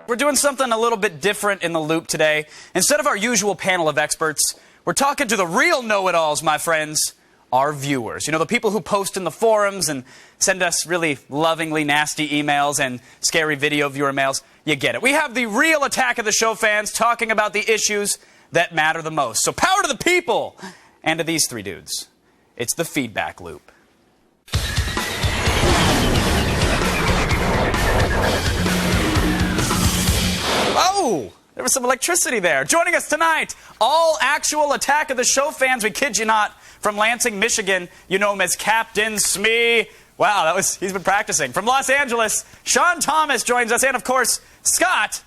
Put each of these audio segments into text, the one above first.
We're doing something a little bit different in the loop today. Instead of our usual panel of experts, we're talking to the real know-it-alls, my friends, our viewers. You know, the people who post in the forums and send us really lovingly nasty emails and scary video viewer mails. You get it. We have the real Attack of the Show fans talking about the issues that matter the most. So power to the people and to these three dudes. It's the feedback loop. Oh, there was some electricity there. Joining us tonight, all actual Attack of the Show fans, we kid you not, from Lansing, Michigan. You know him as Captain Smee. Wow, he's been practicing. From Los Angeles, Shawn Thomas joins us, and of course, Scott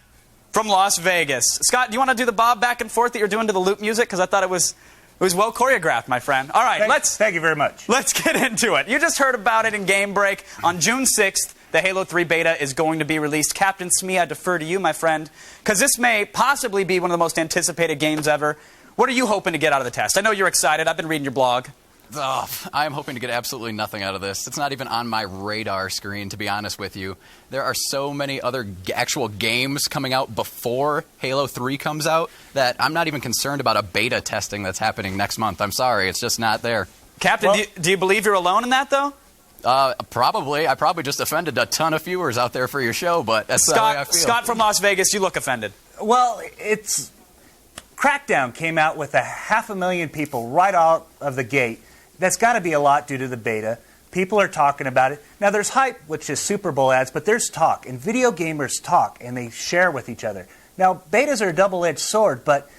from Las Vegas. Scott, do you want to do the bob back and forth that you're doing to the loop music? Because I thought it was well choreographed, my friend. All right, Thank you very much. Let's get into it. You just heard about it in Game Break. On June 6th, the Halo 3 beta is going to be released. Captain Smee, I defer to you, my friend, because this may possibly be one of the most anticipated games ever. What are you hoping to get out of the test? I know you're excited. I've been reading your blog. Oh, I'm hoping to get absolutely nothing out of this. It's not even on my radar screen, to be honest with you. There are so many other actual games coming out before Halo 3 comes out that I'm not even concerned about a beta testing that's happening next month. I'm sorry, it's just not there. Captain, do you believe you're alone in that, though? Probably. I probably just offended a ton of viewers out there for your show, but that's the way I feel. Scott from Las Vegas, you look offended. Well, Crackdown came out with 500,000 people right out of the gate. That's got to be a lot due to the beta. People are talking about it. Now, there's hype, which is Super Bowl ads, but there's talk. And video gamers talk, and they share with each other. Now, betas are a double-edged sword, but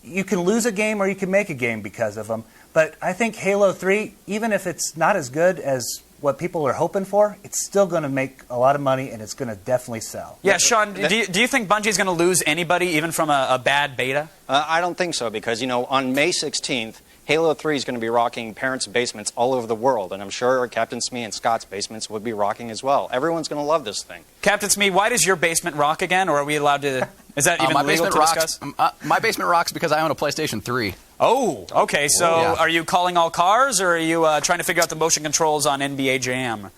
you can lose a game or you can make a game because of them. But I think Halo 3, even if it's not as good as what people are hoping for, it's still going to make a lot of money, and it's going to definitely sell. Yeah, Shawn, do you think Bungie's going to lose anybody, even from a bad beta? I don't think so, because, you know, on May 16th, Halo 3 is going to be rocking parents' basements all over the world, and I'm sure Captain Smee and Scott's basements would be rocking as well. Everyone's going to love this thing. Captain Smee, why does your basement rock again, or are we allowed to... Is that even legal to discuss? My basement rocks because I own a PlayStation 3. Oh, okay. So Are you calling all cars, or are you trying to figure out the motion controls on NBA Jam?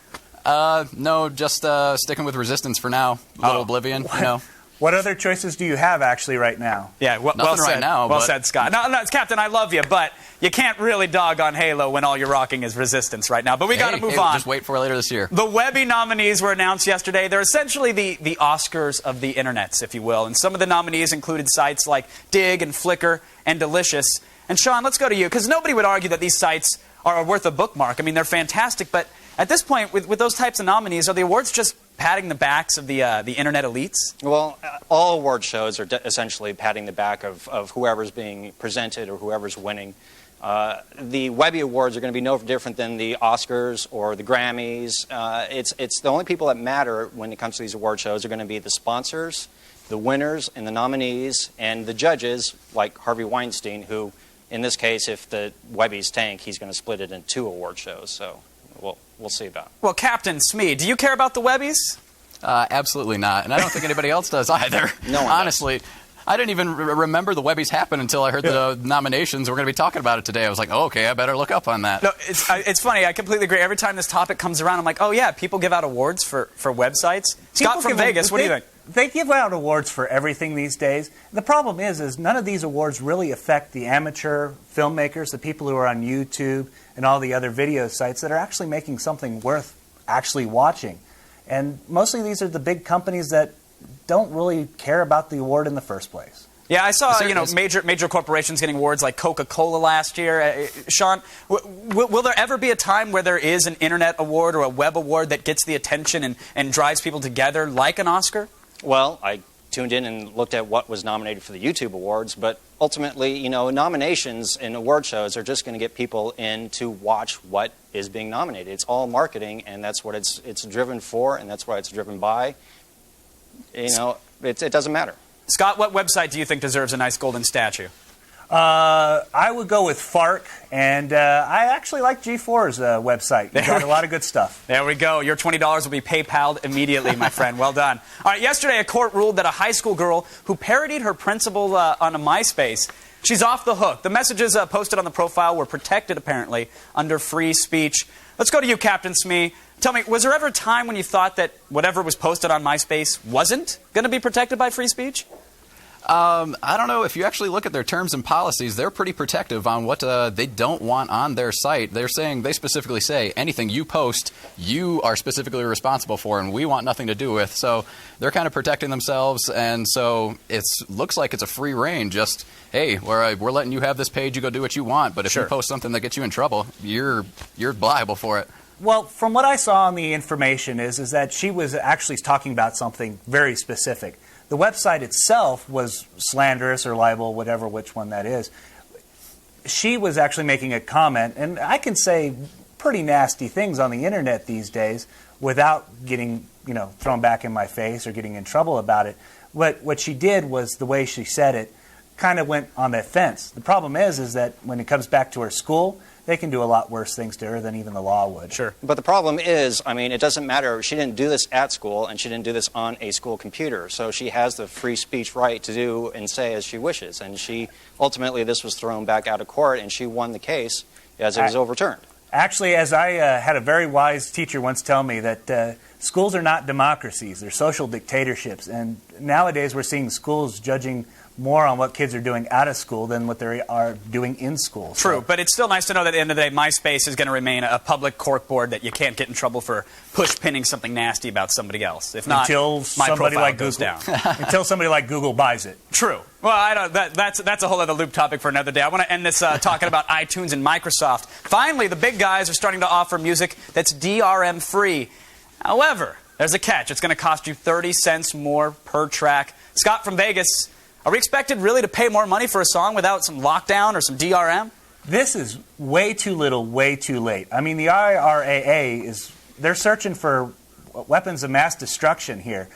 No, just sticking with Resistance for now. Little Oblivion, you know. What other choices do you have, actually, right now? Yeah, Nothing well said. right now. Well said, Scott. No, Captain, I love you, but you can't really dog on Halo when all you're rocking is Resistance right now. But we got to move on. Just wait for later this year. The Webby nominees were announced yesterday. They're essentially the Oscars of the internets, if you will. And some of the nominees included sites like Dig and Flickr and Delicious. And Shawn, let's go to you, because nobody would argue that these sites are worth a bookmark. I mean, they're fantastic, but at this point, with those types of nominees, are the awards just patting the backs of the internet elites? Well, all award shows are essentially patting the back of whoever's being presented or whoever's winning. The Webby Awards are going to be no different than the Oscars or the Grammys. It's the only people that matter when it comes to these award shows are going to be the sponsors, the winners, and the nominees, and the judges, like Harvey Weinstein, who, in this case, if the Webbies tank, he's going to split it in 2 award shows. So we'll see about it. Well, Captain Smee, do you care about the Webbies? Absolutely not, and I don't think anybody else does either. No one honestly. Does. I didn't even remember the Webbies happened until I heard the nominations. We're going to be talking about it today. I was like, oh, okay, I better look up on that. No, it's funny. I completely agree. Every time this topic comes around, I'm like, oh, yeah, people give out awards for websites. Scott from Vegas, what do you think? They give out awards for everything these days. The problem is none of these awards really affect the amateur filmmakers, the people who are on YouTube and all the other video sites that are actually making something worth actually watching. And mostly these are the big companies that don't really care about the award in the first place. Yeah, I saw major corporations getting awards like Coca-Cola last year. Shawn, will there ever be a time where there is an internet award or a web award that gets the attention and drives people together like an Oscar? Well, I tuned in and looked at what was nominated for the YouTube Awards, but ultimately, you know, nominations in award shows are just going to get people in to watch what is being nominated. It's all marketing, and that's what it's driven for, and that's what it's driven by. You know, it doesn't matter. Scott, what website do you think deserves a nice golden statue? I would go with FARC, and I actually like G4's website. They got a lot of good stuff. There we go. Your $20 will be PayPal'd immediately, my friend. Well done. All right, yesterday a court ruled that a high school girl who parodied her principal on a MySpace She's off the hook. The messages posted on the profile were protected, apparently, under free speech. Let's go to you, Captain Smee. Tell me, was there ever a time when you thought that whatever was posted on MySpace wasn't going to be protected by free speech? I don't know. If you actually look at their terms and policies, they're pretty protective on what they don't want on their site. They specifically say anything you post, you are specifically responsible for, and we want nothing to do with. So they're kind of protecting themselves, and so it looks like it's a free reign. Just, hey, we're letting you have this page. You go do what you want. But if you post something that gets you in trouble, you're liable for it. Well, from what I saw on the information is that she was actually talking about something very specific. The website itself was slanderous or libel, which one that is. She was actually making a comment, and I can say pretty nasty things on the internet these days without getting, thrown back in my face or getting in trouble about it. What she did was the way she said it kind of went on the fence. The problem is that when it comes back to her school, they can do a lot worse things to her than even the law would. Sure. But the problem is, it doesn't matter. She didn't do this at school, and she didn't do this on a school computer. So she has the free speech right to do and say as she wishes. And ultimately, this was thrown back out of court, and she won the case as it was overturned. Actually, as I had a very wise teacher once tell me that schools are not democracies. They're social dictatorships. And nowadays, we're seeing schools judging more on what kids are doing out of school than what they are doing in school. True, but it's still nice to know that at the end of the day, MySpace is going to remain a public corkboard that you can't get in trouble for push-pinning something nasty about somebody else. If not, until somebody like goes down. Until somebody like Google buys it. True. Well, that's a whole other loop topic for another day. I want to end this talking about iTunes and Microsoft. Finally, the big guys are starting to offer music that's DRM-free. However, there's a catch. It's going to cost you 30 cents more per track. Scott from Vegas, are we expected really to pay more money for a song without some lockdown or some DRM? This is way too little, way too late. The IRAA they're searching for weapons of mass destruction here.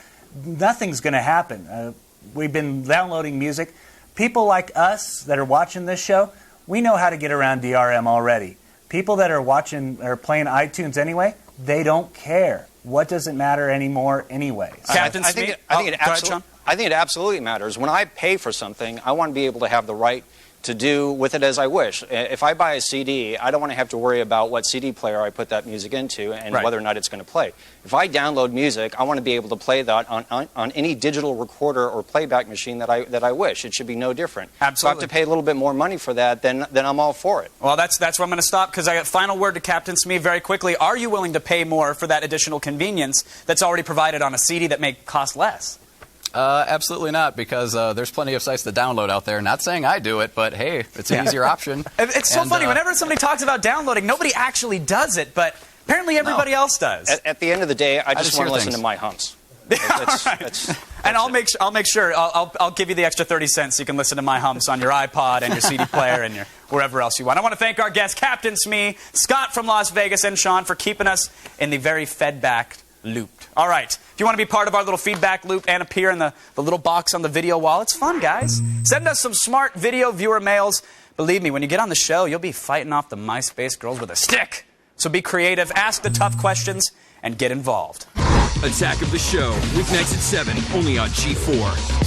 Nothing's going to happen. We've been downloading music. People like us that are watching this show, we know how to get around DRM already. People that are watching or playing iTunes anyway, they don't care. What does it matter anymore anyway? Captain I Smee? think it absolutely matters. When I pay for something, I want to be able to have the right to do with it as I wish. If I buy a CD, I don't want to have to worry about what CD player I put that music into and whether or not it's going to play. If I download music, I want to be able to play that on any digital recorder or playback machine that I wish. It should be no different. Absolutely. So I have to pay a little bit more money for that, then I'm all for it. Well, that's where I'm going to stop, because I got final word to Captain Smee very quickly. Are you willing to pay more for that additional convenience that's already provided on a CD that may cost less? Absolutely not, because there's plenty of sites to download out there. Not saying I do it, but hey, it's an easier option. It's so funny. Whenever somebody talks about downloading, nobody actually does it, but apparently everybody else does. At the end of the day, I just want to listen to my humps. And I'll make sure I'll give you the extra 30 cents so you can listen to my humps on your iPod and your CD player and your wherever else you want. I want to thank our guests, Captain Smee, Scott from Las Vegas, and Shawn for keeping us in the very fed-back looped. All right. If you want to be part of our little feedback loop and appear in the little box on the video wall, it's fun, guys. Send us some smart video viewer mails. Believe me, when you get on the show, you'll be fighting off the MySpace girls with a stick. So be creative, ask the tough questions, and get involved. Attack of the Show, weeknights at 7, only on G4.